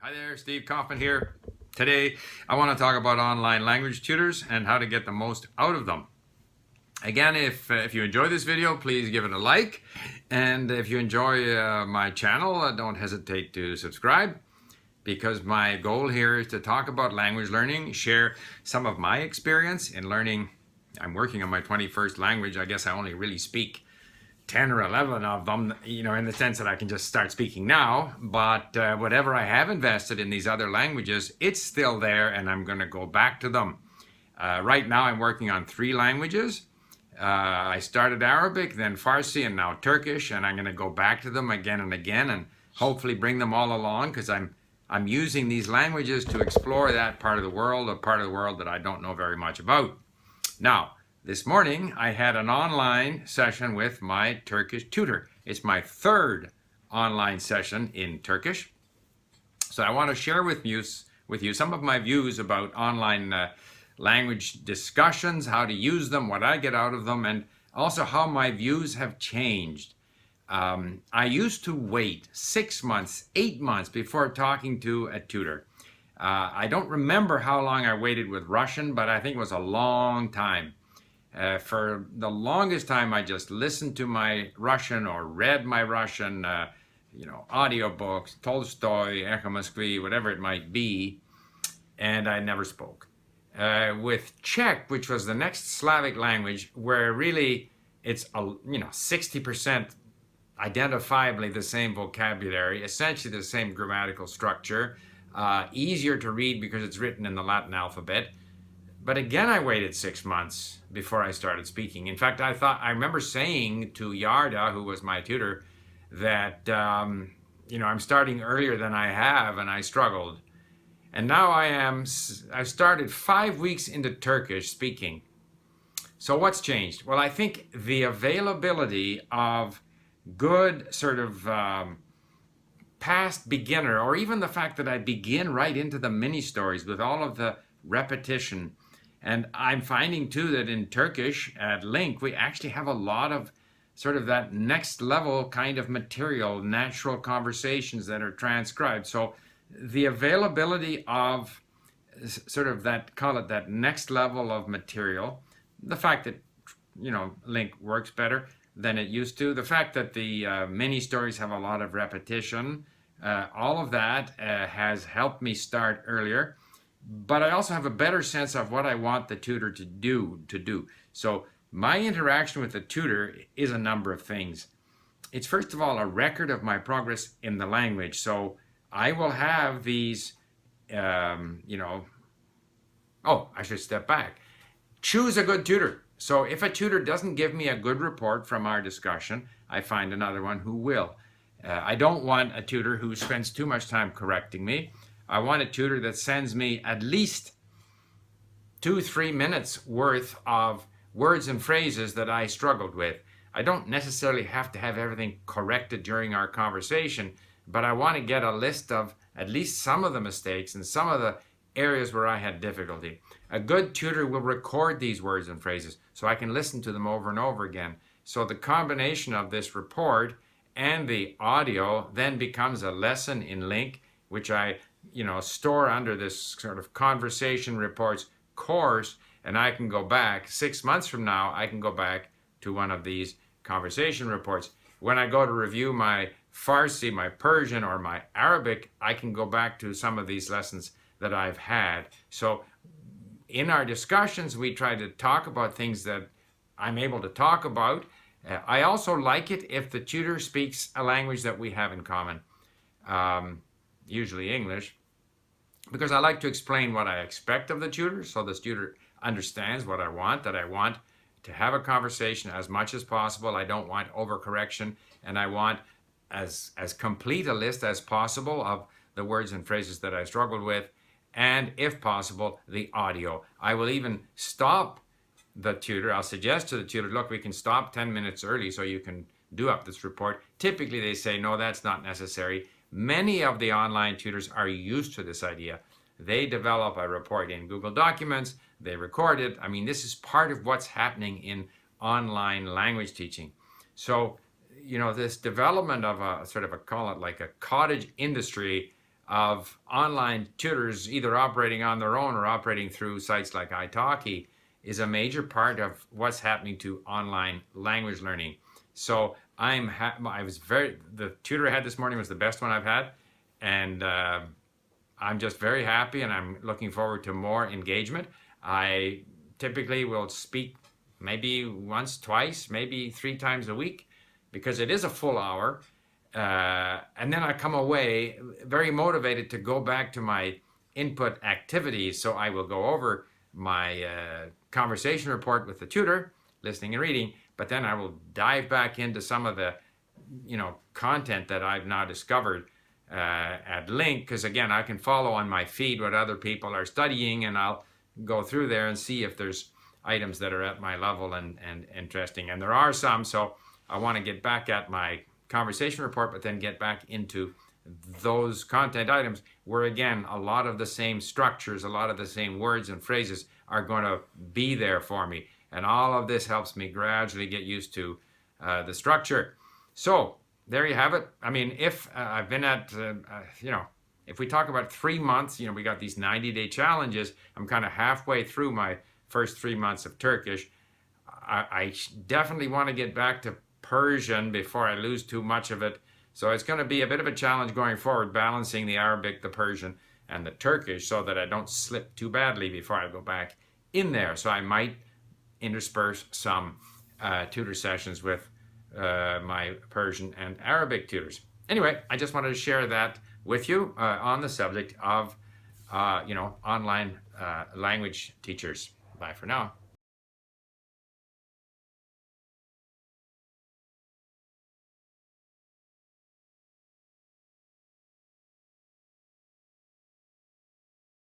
Hi there, Steve Kaufman here. Today I want to talk about online language tutors and how to get the most out of them. Again, if you enjoy this video, please give it a like. And if you enjoy my channel, don't hesitate to subscribe, because my goal here is to talk about language learning, share some of my experience in learning. I'm working on my 21st language. I guess I only really speak 10 or 11 of them, in the sense that I can just start speaking now. But whatever I have invested in these other languages, it's still there, and I'm going to go back to them. Right now, I'm working on 3 languages. I started Arabic, then Farsi, and now Turkish, and I'm going to go back to them again and again, and hopefully bring them all along, because I'm using these languages to explore that part of the world, a part of the world that I don't know very much about. Now, this morning, I had an online session with my Turkish tutor. It's my 3rd online session in Turkish. So I want to share with you some of my views about online language discussions, how to use them, what I get out of them, and also how my views have changed. I used to wait 6 months, 8 months before talking to a tutor. I don't remember how long I waited with Russian, but I think it was a long time. For the longest time, I just listened to my Russian or read my Russian, audiobooks, Tolstoy, Echo Moskvy, whatever it might be, and I never spoke. With Czech, which was the next Slavic language, where really it's 60% identifiably the same vocabulary, essentially the same grammatical structure, easier to read because it's written in the Latin alphabet. But again, I waited 6 months before I started speaking. In fact, I remember saying to Yarda, who was my tutor, that, I'm starting earlier than I have, and I struggled. And now I've started 5 weeks into Turkish speaking. So what's changed? Well, I think the availability of good sort of past beginner, or even the fact that I begin right into the mini stories with all of the repetition. And I'm finding too that in Turkish at Link, we actually have a lot of sort of that next level kind of material, natural conversations that are transcribed. So the availability of sort of that, call it that next level of material, the fact that, Link works better than it used to, the fact that the mini stories have a lot of repetition, all of that has helped me start earlier. But I also have a better sense of what I want the tutor to do. So my interaction with the tutor is a number of things. It's first of all a record of my progress in the language. So I will have these, I should step back. Choose a good tutor. So if a tutor doesn't give me a good report from our discussion, I find another one who will. I don't want a tutor who spends too much time correcting me. I want a tutor that sends me at least 2-3 minutes worth of words and phrases that I struggled with. I don't necessarily have to have everything corrected during our conversation, but I want to get a list of at least some of the mistakes and some of the areas where I had difficulty. A good tutor will record these words and phrases so I can listen to them over and over again. So the combination of this report and the audio then becomes a lesson in Link, which I store under this sort of conversation reports course, and I can go back 6 months from now, I can go back to one of these conversation reports. When I go to review my Farsi, my Persian, or my Arabic, I can go back to some of these lessons that I've had. So in our discussions, we try to talk about things that I'm able to talk about. I also like it if the tutor speaks a language that we have in common, usually English, because I like to explain what I expect of the tutor, so the tutor understands what I want, that I want to have a conversation as much as possible. I don't want overcorrection, and I want as complete a list as possible of the words and phrases that I struggled with, and if possible, the audio. I will even stop the tutor. I'll suggest to the tutor, look, we can stop 10 minutes early so you can do up this report. Typically they say, no, that's not necessary. Many of the online tutors are used to this idea. They develop a report in Google Documents, they record it. I mean, this is part of what's happening in online language teaching. So, this development of a sort of call it like a cottage industry of online tutors either operating on their own or operating through sites like italki is a major part of what's happening to online language learning. So the tutor I had this morning was the best one I've had, and I'm just very happy, and I'm looking forward to more engagement. I typically will speak maybe once, twice, maybe 3 times a week, because it is a full hour. And then I come away very motivated to go back to my input activities. So I will go over my conversation report with the tutor, listening and reading, but then I will dive back into some of the content that I've now discovered at link, because again, I can follow on my feed what other people are studying, and I'll go through there and see if there's items that are at my level and interesting. And there are some, so I want to get back at my conversation report, but then get back into those content items where, again, a lot of the same structures, a lot of the same words and phrases are going to be there for me. And all of this helps me gradually get used to the structure. So there you have it. I mean, if I've been at, if we talk about 3 months, we got these 90-day challenges. I'm kind of halfway through my first 3 months of Turkish. I definitely want to get back to Persian before I lose too much of it. So it's going to be a bit of a challenge going forward, balancing the Arabic, the Persian, and the Turkish so that I don't slip too badly before I go back in there. So I might intersperse some tutor sessions with my Persian and Arabic tutors. Anyway, I just wanted to share that with you on the subject of, online language teachers. Bye for now.